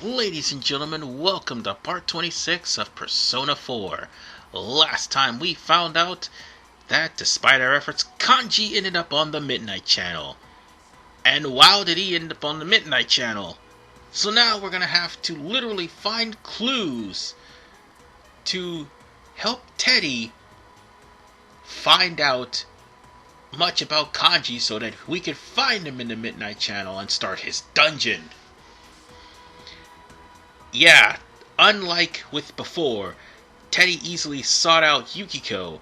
Ladies and gentlemen, welcome to part 26 of Persona 4. Last time we found out that despite our efforts, Kanji ended up on the Midnight Channel. And wow, did he end up on the Midnight Channel? So now we're gonna have to literally find clues to help Teddie find out much about Kanji so that we can find him in the Midnight Channel and start his dungeon. Yeah, unlike with before, Teddie easily sought out Yukiko.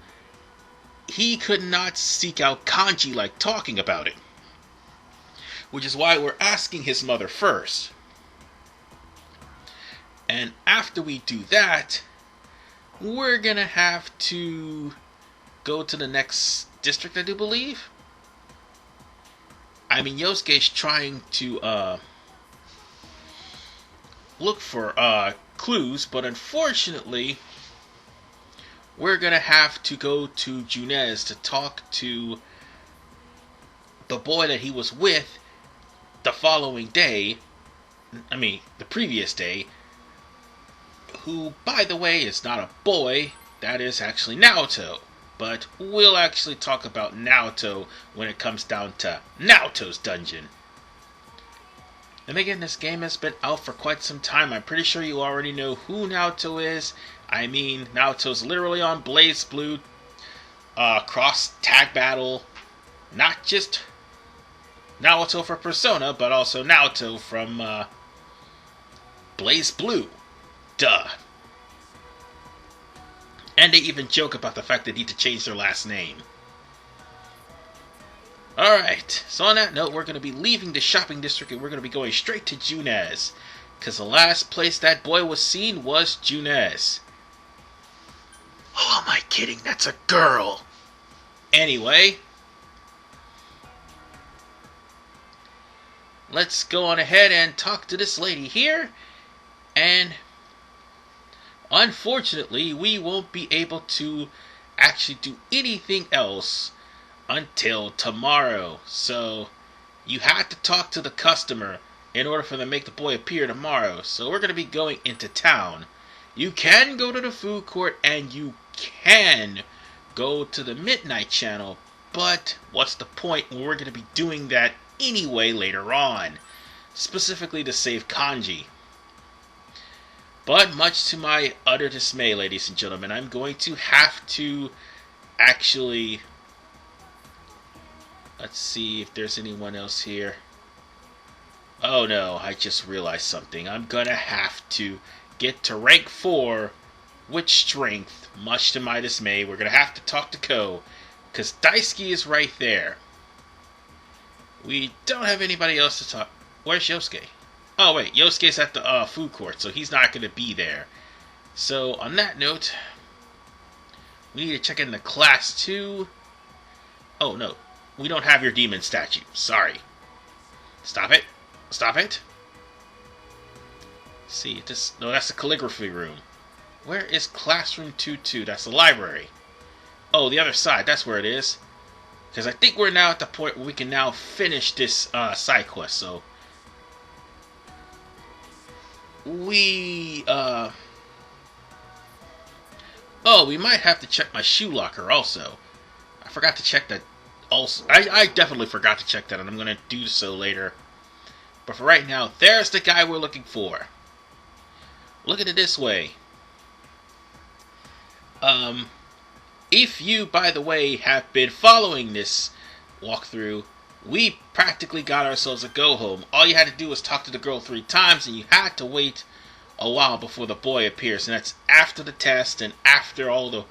He could not seek out Kanji like talking about it. Which is why we're asking his mother first. And after we do that, we're gonna have to go to the next district, I do believe. I mean, Yosuke's trying to look for clues, but unfortunately, we're gonna have to go to Junez to talk to the boy that he was with the following day. The previous day, who, by the way, is not a boy. That is actually Naoto. But we'll actually talk about Naoto when it comes down to Naoto's dungeon. And again, this game has been out for quite some time. I'm pretty sure you already know who Naoto is. I mean, Naoto's literally on Blaze Blue cross tag battle. Not just Naoto for Persona, but also Naoto from Blaze Blue. Duh. And they even joke about the fact they need to change their last name. Alright, so on that note, we're going to be leaving the shopping district and we're going to be going straight to Junez. Because the last place that boy was seen was Junez. Oh, am I kidding? That's a girl! Anyway, let's go on ahead and talk to this lady here. And unfortunately, we won't be able to actually do anything else until tomorrow. So you had to talk to the customer in order for them to make the boy appear tomorrow. So we're going to be going into town. You can go to the food court and you can go to the Midnight Channel, but what's the point when we're going to be doing that anyway later on, specifically to save Kanji? But much to my utter dismay, ladies and gentlemen, I'm going to have to actually... Let's see if there's anyone else here. Oh no, I just realized something. I'm gonna have to get to rank 4 with strength. Much to my dismay, we're gonna have to talk to Ko, because Daisuke is right there. We don't have anybody else to talk. Where's Yosuke? Oh wait, Yosuke's at the food court, so he's not gonna be there. So on that note, we need to check in the class 2. Oh no. We don't have your demon statue. Sorry. Stop it. Stop it. See, no, that's the calligraphy room. Where is classroom 2-2? That's the library. Oh, the other side. That's where it is. Because I think we're now at the point where we can now finish this side quest. So we oh, we might have to check my shoe locker also. I forgot to check that. Also, I definitely forgot to check that, and I'm going to do so later. But for right now, there's the guy we're looking for. Look at it this way. If you, by the way, have been following this walkthrough, we practically got ourselves a go-home. All you had to do was talk to the girl 3 times, and you had to wait a while before the boy appears. And that's after the test and after all the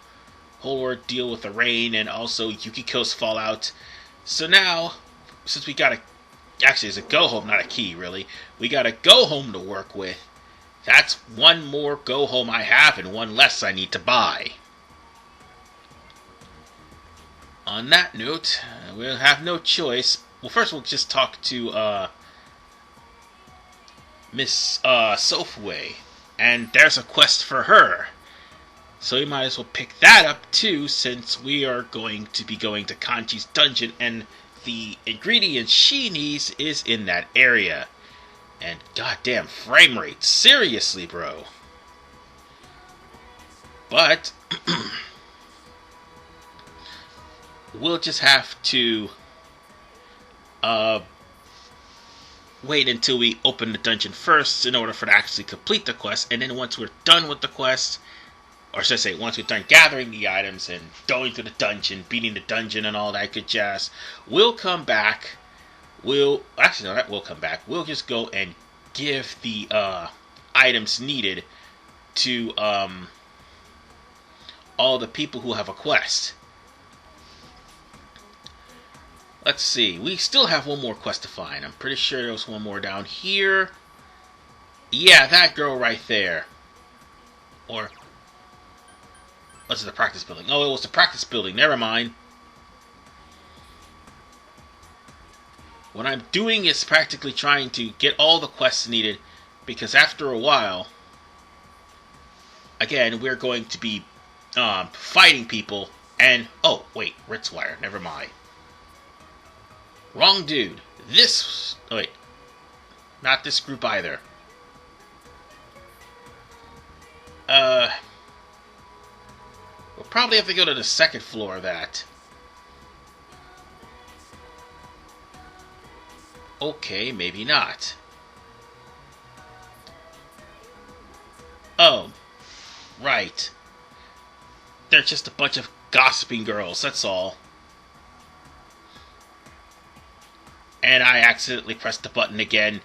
whole ordeal with the rain and also Yukiko's fallout. So now, since we got actually it's a go home, not a key really, we got a go home to work with. That's one more go home I have and one less I need to buy. On that note, we'll have no choice. Well, first we'll just talk to Miss Sofue, and there's a quest for her. So we might as well pick that up too, since we are going to be going to Kanji's dungeon, and the ingredient she needs is in that area. And goddamn frame rate. Seriously, bro. But we'll just have to wait until we open the dungeon first in order for to actually complete the quest. And then once we're done with the quest, or should I say, once we're done gathering the items and going through the dungeon, beating the dungeon and all that good jazz, we'll come back. We'll come back. We'll just go and give the items needed to all the people who have a quest. Let's see. We still have one more quest to find. I'm pretty sure there was one more down here. Yeah, that girl right there. Or was it the practice building? Oh, it was the practice building. Never mind. What I'm doing is practically trying to get all the quests needed, because after a while, again, we're going to be fighting people. And oh wait, Ritzwire. Never mind. Wrong dude. This... Oh, wait. Not this group either. We'll probably have to go to the second floor of that. Okay, maybe not. Oh. Right. They're just a bunch of gossiping girls, that's all. And I accidentally pressed the button again.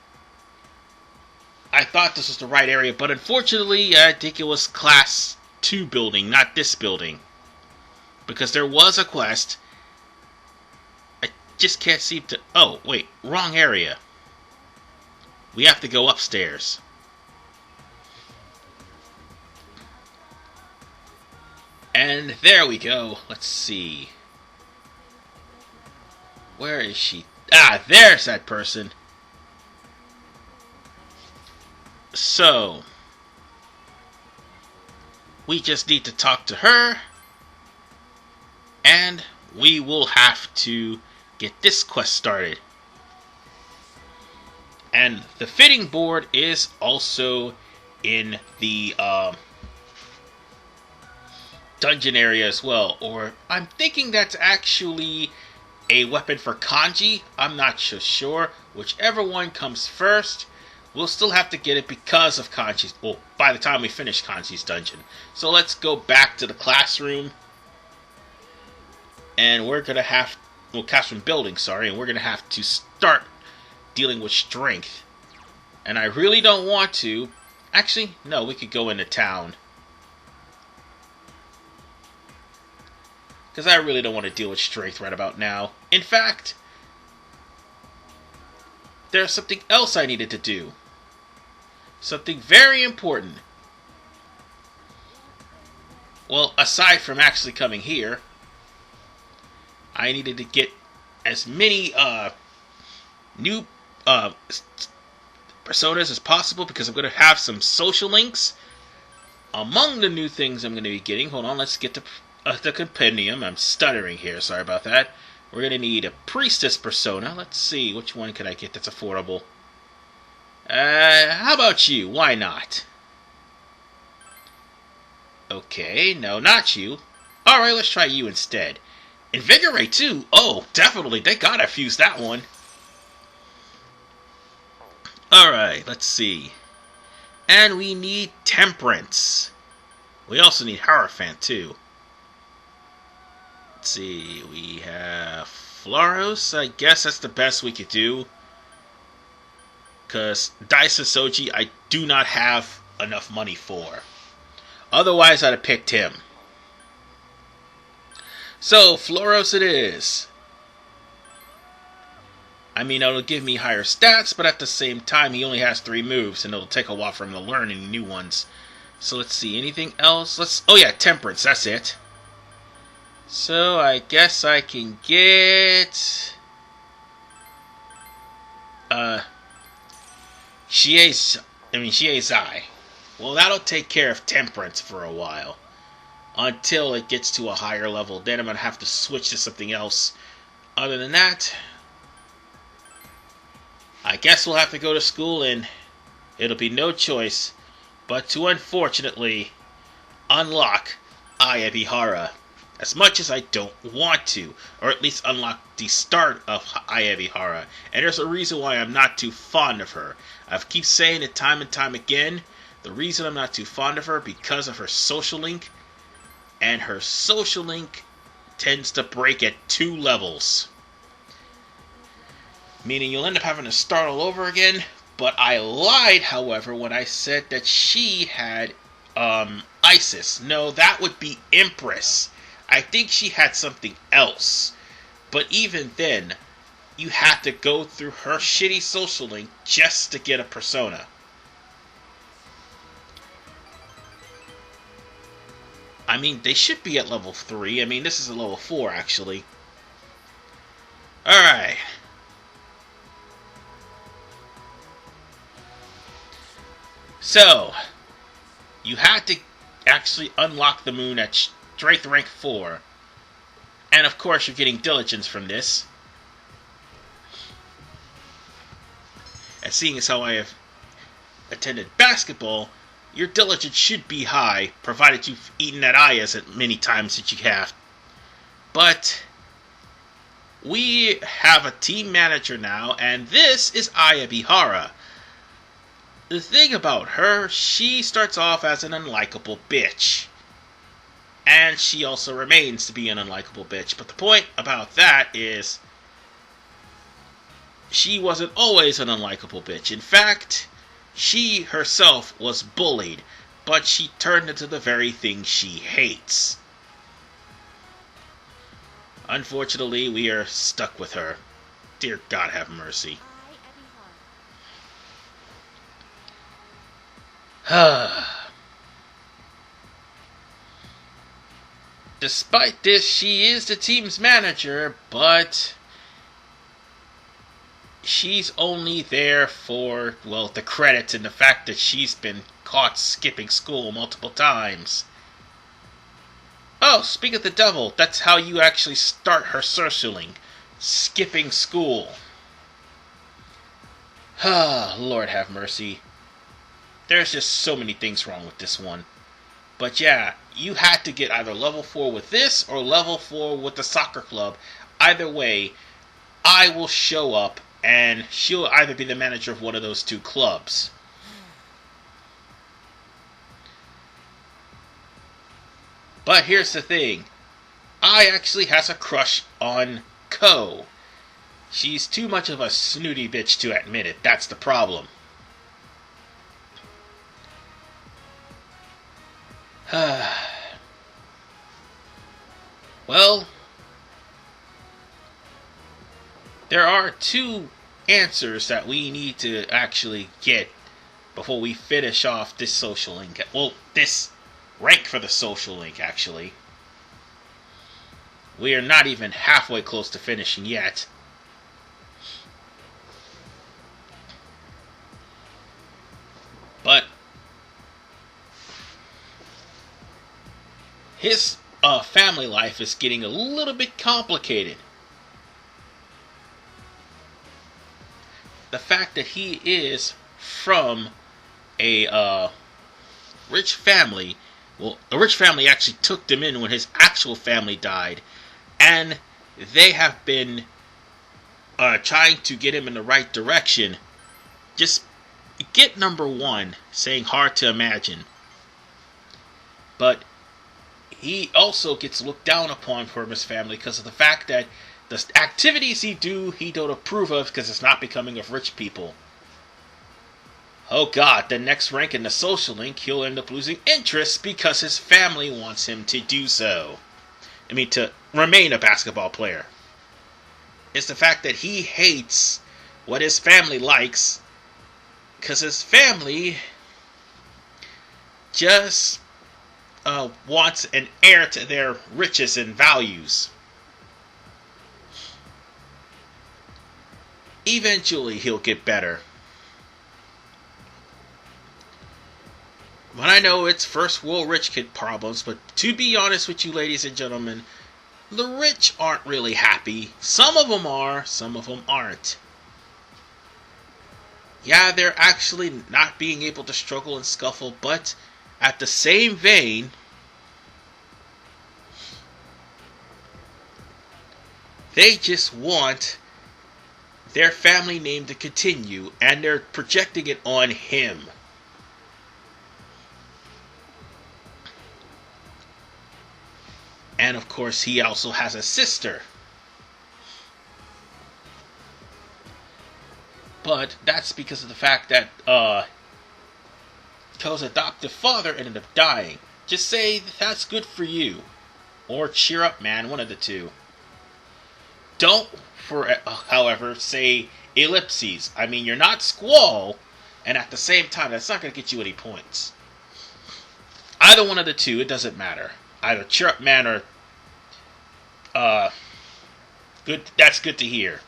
I thought this was the right area, but unfortunately, I think it was Class 2 building, not this building. Because there was a quest. I just can't seem to... Oh, wait, wrong area. We have to go upstairs. And there we go. Let's see. Where is she? Ah, there's that person. So, we just need to talk to her, and we will have to get this quest started. And the fitting board is also in the dungeon area as well. Or I'm thinking that's actually a weapon for Kanji. I'm not so sure. Whichever one comes first, we'll still have to get it because of Kanji's... Well, by the time we finish Kanji's dungeon. So let's go back to the classroom. And we're going to have... Well, classroom building, sorry. And we're going to have to start dealing with strength. And I really don't want to... Actually, no, we could go into town. Because I really don't want to deal with strength right about now. In fact, there's something else I needed to do. Something very important. Well, aside from actually coming here, I needed to get as many new personas as possible, because I'm going to have some social links. Among the new things I'm going to be getting, hold on, let's get the compendium. I'm stuttering here, sorry about that. We're going to need a priestess persona. Let's see, which one can I get that's affordable? How about you? Why not? Okay, no, not you. Alright, let's try you instead. Invigorate too? Oh, definitely, they gotta fuse that one. Alright, let's see. And we need Temperance. We also need Hierophant too. Let's see, we have Floros. I guess that's the best we could do. Because Daisa Soji, I do not have enough money for. Otherwise, I'd have picked him. So, Floros it is. I mean, it'll give me higher stats, but at the same time, he only has 3 moves, and it'll take a while for him to learn any new ones. So, let's see, anything else? Oh yeah, Temperance, that's it. So, I guess I can get... Shiezai. Well, that'll take care of Temperance for a while. Until it gets to a higher level. Then I'm going to have to switch to something else. Other than that, I guess we'll have to go to school, and it'll be no choice but to unfortunately unlock Ayabihara. As much as I don't want to, or at least unlock the start of Ayabihara. And there's a reason why I'm not too fond of her. I've keep saying it time and time again. The reason I'm not too fond of her because of her social link. And her social link tends to break at 2 levels. Meaning you'll end up having to start all over again. But I lied, however, when I said that she had Isis. No, that would be Empress. I think she had something else. But even then, you had to go through her shitty social link just to get a persona. I mean, they should be at level 3. I mean, this is a level 4, actually. Alright. So, you had to actually unlock the moon at Strength Rank 4. And of course, you're getting diligence from this. And seeing as how I have attended basketball, your diligence should be high, provided you've eaten that eye as many times as you have. But we have a team manager now, and this is Ayabihara. The thing about her, she starts off as an unlikable bitch. And she also remains to be an unlikable bitch. But the point about that is, she wasn't always an unlikable bitch. In fact, she herself was bullied, but she turned into the very thing she hates. Unfortunately, we are stuck with her. Dear God have mercy. Despite this, she is the team's manager, but she's only there for, well, the credits and the fact that she's been caught skipping school multiple times. Oh, speak of the devil, that's how you actually start her circling. Skipping school. Lord have mercy. There's just so many things wrong with this one. But yeah, you had to get either level 4 with this or level 4 with the soccer club. Either way, I will show up and she'll either be the manager of one of those 2 clubs. But here's the thing. I actually has a crush on Ko. She's too much of a snooty bitch to admit it. That's the problem. Well, there are 2 answers that we need to actually get before we finish off this social link. Well, this rank for the social link, actually. We are not even halfway close to finishing yet. But his family life is getting a little bit complicated. The fact that he is from a rich family, well, the rich family actually took them in when his actual family died, and they have been trying to get him in the right direction. Just get number 1, saying hard to imagine. But he also gets looked down upon from his family because of the fact that the activities he don't approve of because it's not becoming of rich people. Oh God, the next rank in the social link, he'll end up losing interest because his family wants him to do so. I mean, to remain a basketball player. It's the fact that he hates what his family likes because his family just wants an heir to their riches and values. Eventually, he'll get better. But I know it's first world rich kid problems, but to be honest with you, ladies and gentlemen, the rich aren't really happy. Some of them are, some of them aren't. Yeah, they're actually not being able to struggle and scuffle, but at the same vein, they just want their family name to continue, and they're projecting it on him. And of course, he also has a sister. But that's because of the fact that Ko's adoptive father ended up dying. Just say that's good for you. Or cheer up, man, one of the two. Don't, however, say ellipses. I mean, you're not Squall, and at the same time, that's not going to get you any points. Either one of the two, it doesn't matter. Either cheer up, man, or good. That's good to hear.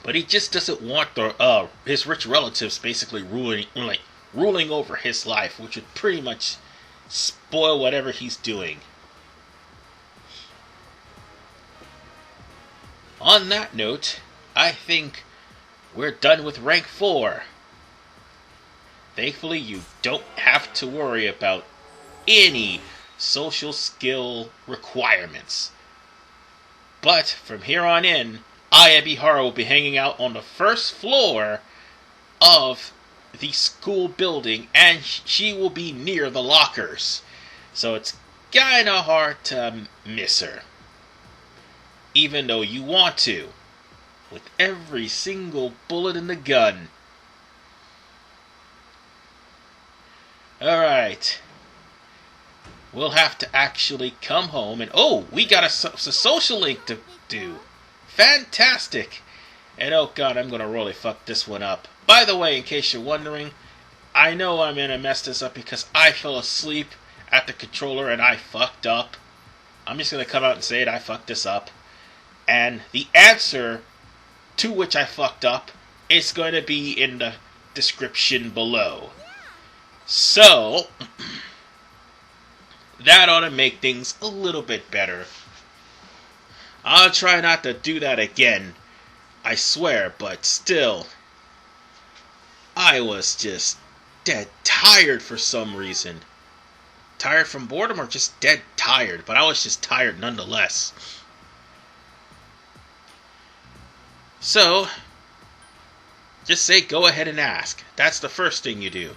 But he just doesn't want his rich relatives basically ruling over his life, which would pretty much spoil whatever he's doing. On that note, I think we're done with rank 4. Thankfully, you don't have to worry about any social skill requirements. But from here on in, Ayabihara will be hanging out on the first floor of the school building, and she will be near the lockers. So it's kinda hard to miss her. Even though you want to. With every single bullet in the gun. Alright. We'll have to actually come home and... Oh, we got a social link to do. Fantastic! And oh god, I'm gonna really fuck this one up. By the way, in case you're wondering, I know I'm gonna mess this up because I fell asleep at the controller and I fucked up. I'm just gonna come out and say it, I fucked this up. And the answer to which I fucked up is going to be in the description below. So, that ought to make things a little bit better. I'll try not to do that again, I swear, but still, I was just dead tired for some reason. Tired from boredom or just dead tired, but I was just tired nonetheless. So, just say go ahead and ask. That's the first thing you do.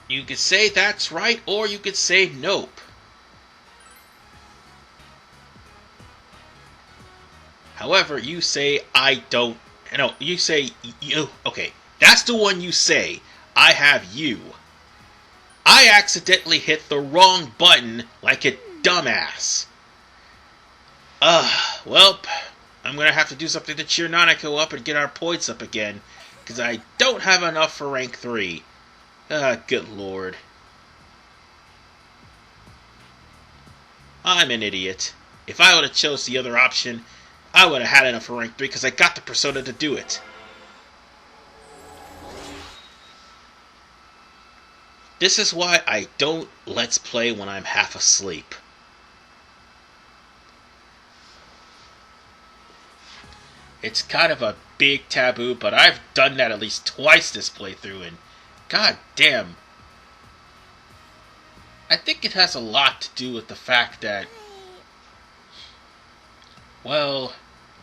You could say that's right, or you could say nope. However, you say I don't... No, you say you... Okay, that's the one you say. I have you. I accidentally hit the wrong button like a dumbass. Well, I'm gonna have to do something to cheer Nanako up and get our points up again, because I don't have enough for rank 3. Good lord. I'm an idiot. If I would have chose the other option, I would have had enough for rank 3 because I got the persona to do it. This is why I don't let's play when I'm half asleep. It's kind of a big taboo, but I've done that at least twice this playthrough, and god damn. I think it has a lot to do with the fact that, well,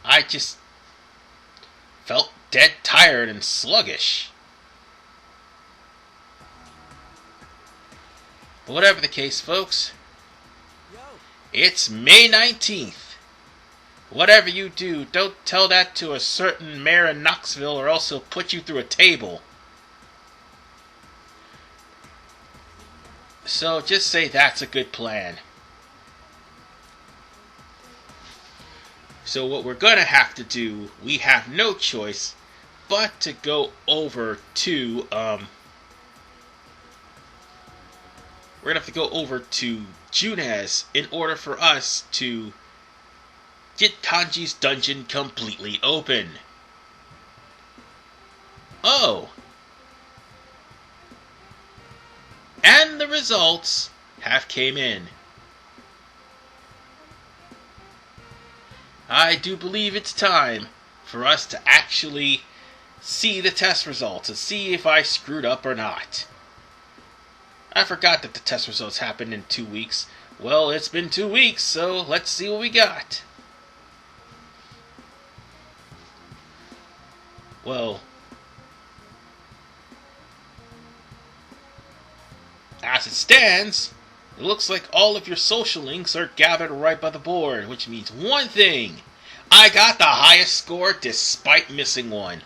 I just felt dead tired and sluggish. But whatever the case, folks, it's May 19th. Whatever you do, don't tell that to a certain mayor in Knoxville or else he'll put you through a table. So just say that's a good plan. So what we're gonna have to do, we have no choice but to go over to, we're gonna have to go over to Junes in order for us to get Kanji's dungeon completely open. Oh. And the results have came in. I do believe it's time for us to actually see the test results and see if I screwed up or not. I forgot that the test results happened in 2 weeks. Well, it's been 2 weeks, so let's see what we got. Well, as it stands, it looks like all of your social links are gathered right by the board, which means one thing. I got the highest score despite missing one.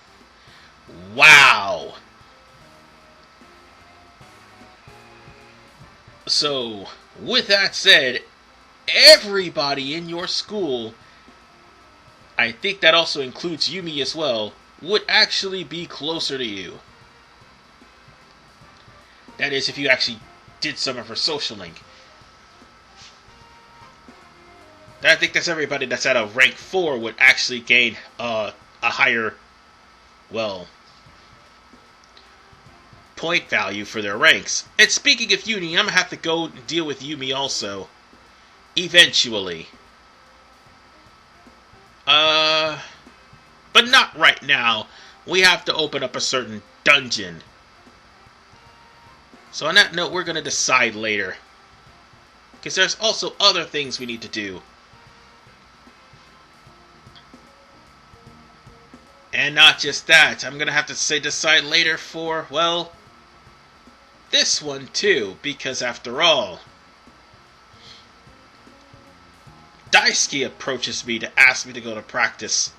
Wow. So, with that said, everybody in your school, I think that also includes Yumi as well, would actually be closer to you. That is, if you actually did some of her social link. I think that's everybody that's at a rank 4 would actually gain a higher, well, point value for their ranks. And speaking of Yumi, I'm going to have to go deal with Yumi also. Eventually. But not right now. We have to open up a certain dungeon. So on that note, we're going to decide later. Because there's also other things we need to do. And not just that, I'm going to have to decide later for, well, this one too. Because after all, Daisuke approaches me to ask me to go to practice.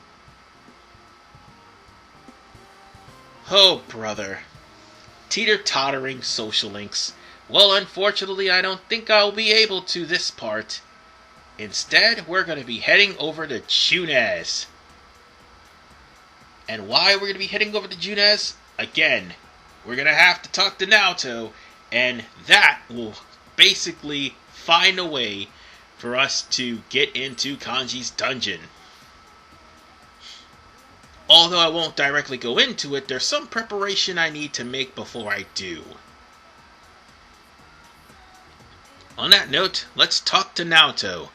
Oh, brother. Teeter-tottering social links. Well, unfortunately, I don't think I'll be able to this part. Instead, we're going to be heading over to Junes. And why we're going to be heading over to Junes? Again, we're going to have to talk to Naoto, and that will basically find a way for us to get into Kanji's dungeon. Although I won't directly go into it, there's some preparation I need to make before I do. On that note, let's talk to Naoto.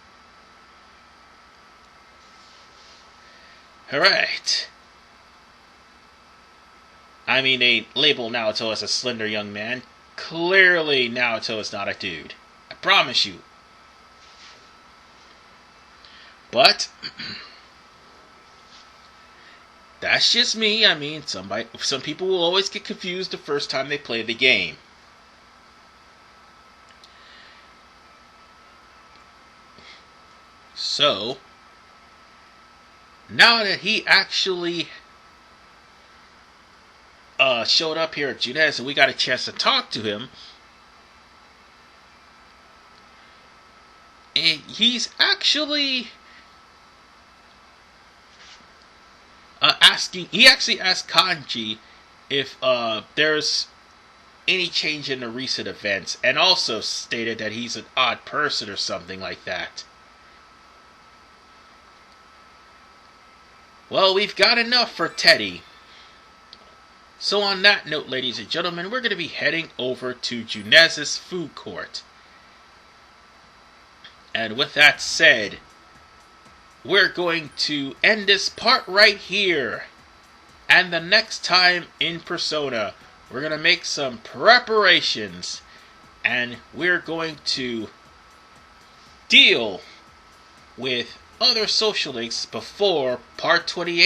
Alright. I mean, they label Naoto as a slender young man. Clearly, Naoto is not a dude. I promise you. But that's just me. I mean, some people will always get confused the first time they play the game. So, now that he actually showed up here at Junes and we got a chance to talk to him, and he's actually he actually asked Kanji if there's any change in the recent events, and also stated that he's an odd person or something like that. Well, we've got enough for Teddie. So on that note, ladies and gentlemen, we're going to be heading over to Junes' food court. And with that said, we're going to end this part right here. And the next time in Persona, we're going to make some preparations. And we're going to deal with other social links before part 28